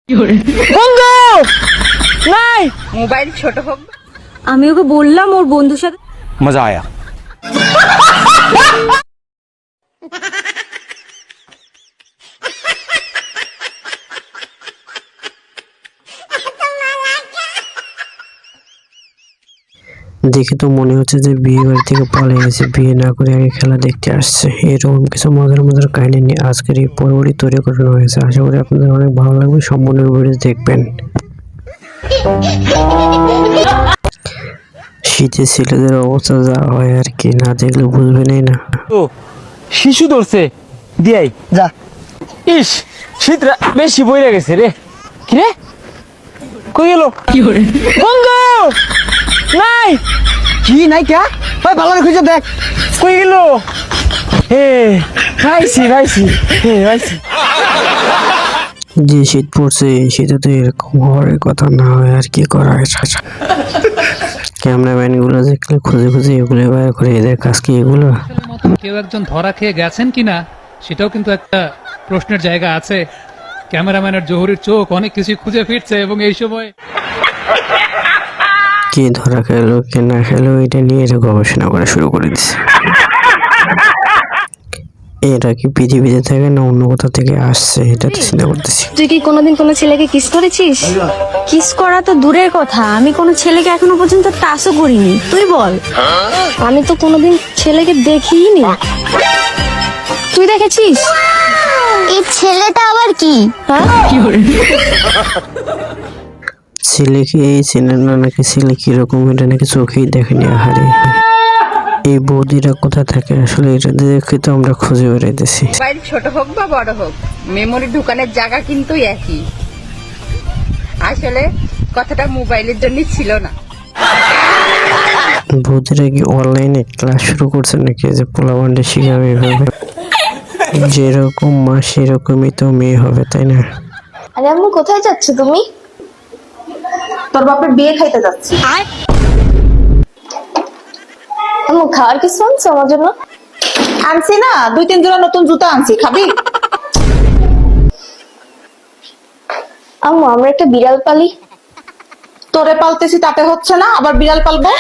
বন্ধু নাই মোবাইল ছোট হোক। আমি ওকে বললাম ওর বন্ধুর সাথে মজা আয়া। দেখে তো মনে হচ্ছে যে বিয়ে বাড়ি থেকে পালিয়ে গেছে, বিয়ে না করে আগে খেলা দেখতে আসছে। এরকম কিছু মজার মজার কাহিনী নিয়ে আজকের এই পর্বটি তৈরি করানো হয়েছে। আশা করি আপনাদের অনেক ভালো লাগবে, সম্পূর্ণ ভিডিও দেখবেন। শীতে ছেলেদের অবস্থা যা হয় আর কি, না দেখলে বুঝবেনই না। ও শিশু ধরছে দিয়াই যা। ইস শীতরা বেশি বইরে গেছে রে। কি রে কই গেল? বন্ধু নাই কি নাই কে ভাই, ভালো করে খুঁজে দেখ কই গেল। হে ভাইছি ভাইছি হে ভাইছি। যে শীত পড়ছে এই শীতে তো এরকম হওয়ার কথা না হয় আর কি করা হয়। ক্যামেরাম্যান গুলো দেখলে খুঁজে খুঁজে এগুলো বাইর করে, এদের কাজ কি এগুলো? কেউ একজন ধরা খেয়ে গেছেন কিনা সেটাও কিন্তু একটা প্রশ্নের জায়গা আছে। ক্যামেরাম্যানের জহুরির চোখ অনেক কিছু খুঁজে ফিরছে এবং এই সময় কে ধরা খেলো কে না খেলো এটা নিয়ে এরা গবেষণা করা শুরু করে দিচ্ছে। এরা কি পৃথিবীতে থাকে না অন্য কোথা থেকে আসছে, এটা তো চিন্তা করতেছি। তুই কি কোনোদিন কোনো ছেলেকে কিস করেছিস? কিস করা তো দূরের কথা, আমি কোনো ছেলেকে এখনো পর্যন্ত টাচও করিনি। তুই বল। আমি তো কোনোদিন ছেলেকে দেখিনি। তুই দেখেছিস? এই ছেলেটা আবার কি? ছেলেকে এই চেনে না নাকি, ছেলে কিরকম এটা নাকি চোখেই দেখেনি। আহারে এই বৌদিরা কোথায় থাকে আসলে, এটা দেখে তো আমরা খুঁজে বেড়াইতেছি। মোবাইল ছোট হোক বা বড় হোক, মেমোরি ঢুকানোর জায়গা কিন্তু একই। আসলে কথাটা মোবাইলের জন্যই ছিল না। বৌদিরা কি অনলাইনে ক্লাস শুরু করছে নাকি, যে পোলাপান্ডে শিখাবে এভাবে? যেরকম মা সেরকমই তো মেয়ে হবে, তাই না? আরে আম্মু কোথায় যাচ্ছ তুমি? তোর বাপের বিয়ে খাইতে যাচ্ছি। আম্মু খাওয়ার কিছু আনছো আমার জন্য? আনছি না, 2-3 জোড়া নতুন জুতা আনছি, খাবি? আম্মু আমরা একটা বিড়াল পালি। তোরে পালতেছি তাতে হচ্ছে না, আবার বিড়াল পালবো?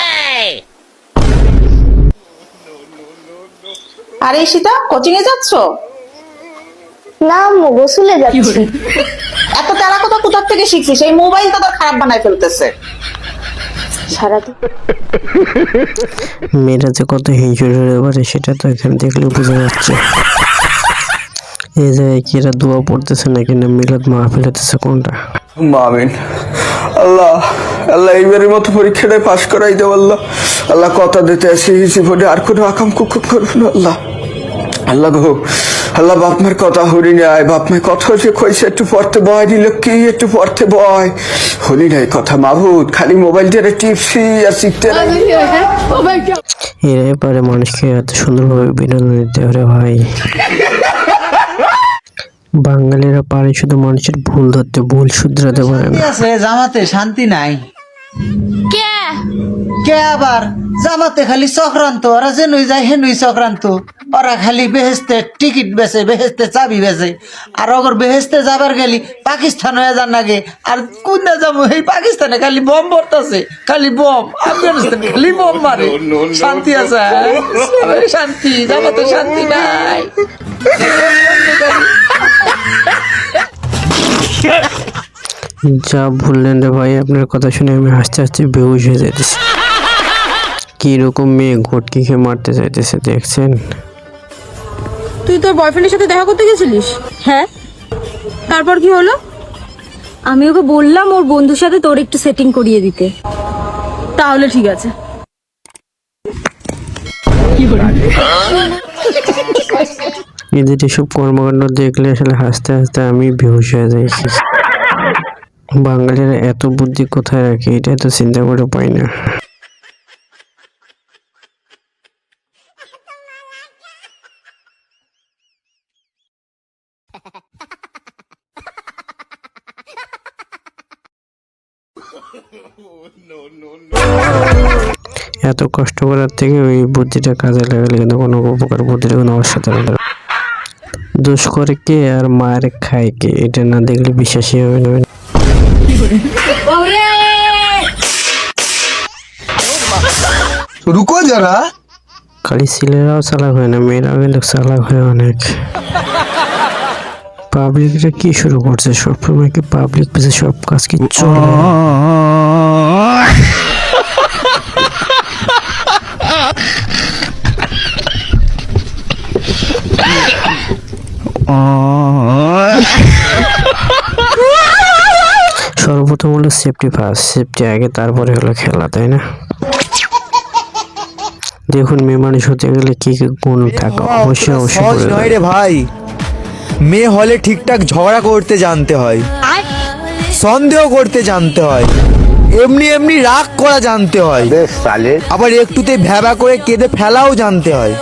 আরে ঈশিতা, কোচিং এ যাচ্ছ? না আম্মু গোসলে যাচ্ছি। এত তেরা কথা কোথা থেকে শিখছিস? এই মোবাইল তো তোর খারাপ বানায় ফেলতেছে। সারাদিন মেয়েরা যে কত হিংসুটে পারে সেটা তো এখানে দেখলে বোঝা যাচ্ছে। এই জায়গায় কি এরা দোয়া পড়তেছে নাকি না মিলাদ মাহফিল হতেছে, কোনটা? আমিন। আল্লাহ আল্লাহ এইবারের মতো পরীক্ষাটায় পাশ করাই দেব। আল্লাহ আল্লাহ কথা দিতে আসি জীবনে আর কোনো আকাম কুকুর করবো না। আল্লাহ আল্লাহ গো আল্লাহ বাপ মার কথা হরি নাই, বাপ মায়ের কথা যে কইছে একটু পড়তে বয় দিল, কি একটু পড়তে বয় হরি নাই কথা। মাহুদ খালি মোবাইল দিয়ে টিপসি আর শিখতে নাই। এরাই পারে মানুষকে এত সুন্দরভাবে বিনোদন দিতে পারে ভাই। বাঙালিরা পারে শুধু মানুষের ভুল ধরতে, ভুল শুধরাতে পারে না। জামাতে শান্তি নাই। কে কে আবার জামাতে খালি চক্রান্ত, ওরা যে নই যায় হে নই চক্রান্ত। ওরা খালি বেহেস্তে টিকিট বেচে, বেহেস্তে চাবি বেচে। আর অগর বেহেস্তে যাবার গেলি পাকিস্তান হয়ে যান নাগে। আর কোন যাবো এই পাকিস্তানে খালি বম পড়তেছে, খালি বম। আফগানিস্তানে খালি বম মারে। শান্তি আছে? শান্তি জামাতে শান্তি নাই। যা বললেন রে ভাই, আপনার কথা শুনে আমি হাসতে হাসতে বেহুশ হয়ে যাইতেছি। কিরকম মেয়ে ঘটকি খেয়ে মারতে চাইতেছে দেখছেন? তুই তোর বয়ফ্রেন্ডের সাথে দেখা করতে গেছিলিস? হ্যাঁ, তারপর কি হলো? আমি ওকে বললাম ওর বন্ধুর সাথে তোর একটু সেটিং করিয়ে দিতে। তাহলে ঠিক আছে। এদের এসব কর্মকাণ্ড দেখলে আসলে হাসতে হাসতে আমি বেহুশ হয়ে যাই। বাঙালিরা এত বুদ্ধি কোথায় রাখে, এটা তো চিন্তা করে পাই না। এত কষ্ট করার থেকে ওই বুদ্ধিটা কাজে লাগালে কিন্তু কোনো উপকার বুদ্ধিটা কোনো অসাধারণ। দোষ করে কে আর মার খায় কে, এটা না দেখলে বিশ্বাসই হবে না। রুকো যারা, খালি ছেলেরাও চালাক হয় না, মেয়েরাও কিন্তু চালাক হয় অনেক। পাবলিকরা কি শুরু করছে, সবসময় কি পাবলিক পেছে সব কাজ কি চলে? সর্বপ্রথম হলো সেফটি ফার্স্ট, সেফটি আগে তারপরে হলো খেলা, তাই না? দেখুন মেয়ে মানুষ হতে গেলে কি কি গুণ থাকা অবশ্যই অবশ্যই সহজ বলে নয় দেয়। রে ভাই, মেয়ে হলে ঠিকঠাক ঝগড়া করতে জানতে হয়, সন্দেহ করতে জানতে হয়, এমনি এমনি রাগ করা জানতে হয়, আবার একটুতে ভ্যাবা করে কেঁদে ফেলাও জানতে হয়।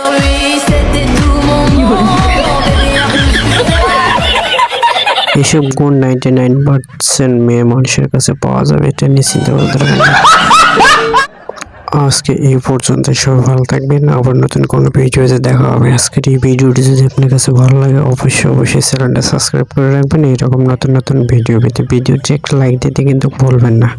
এসব গুণ 99% মেয়ে মানুষের কাছে পাওয়া যাবে, এটা নিয়ে চিন্তা করতে হবে না। আজকে এই পর্যন্ত, সবাই ভালো থাকবেন, আবার নতুন কোনো ভিডিওতে দেখা হবে। আজকের এই ভিডিওটি যদি আপনার কাছে ভালো লাগে অবশ্যই অবশ্যই চ্যানেলটা সাবস্ক্রাইব করে রাখবেন, এইরকম নতুন নতুন ভিডিও পেতে। ভিডিওটি একটা লাইক দিতে কিন্তু ভুলবেন না।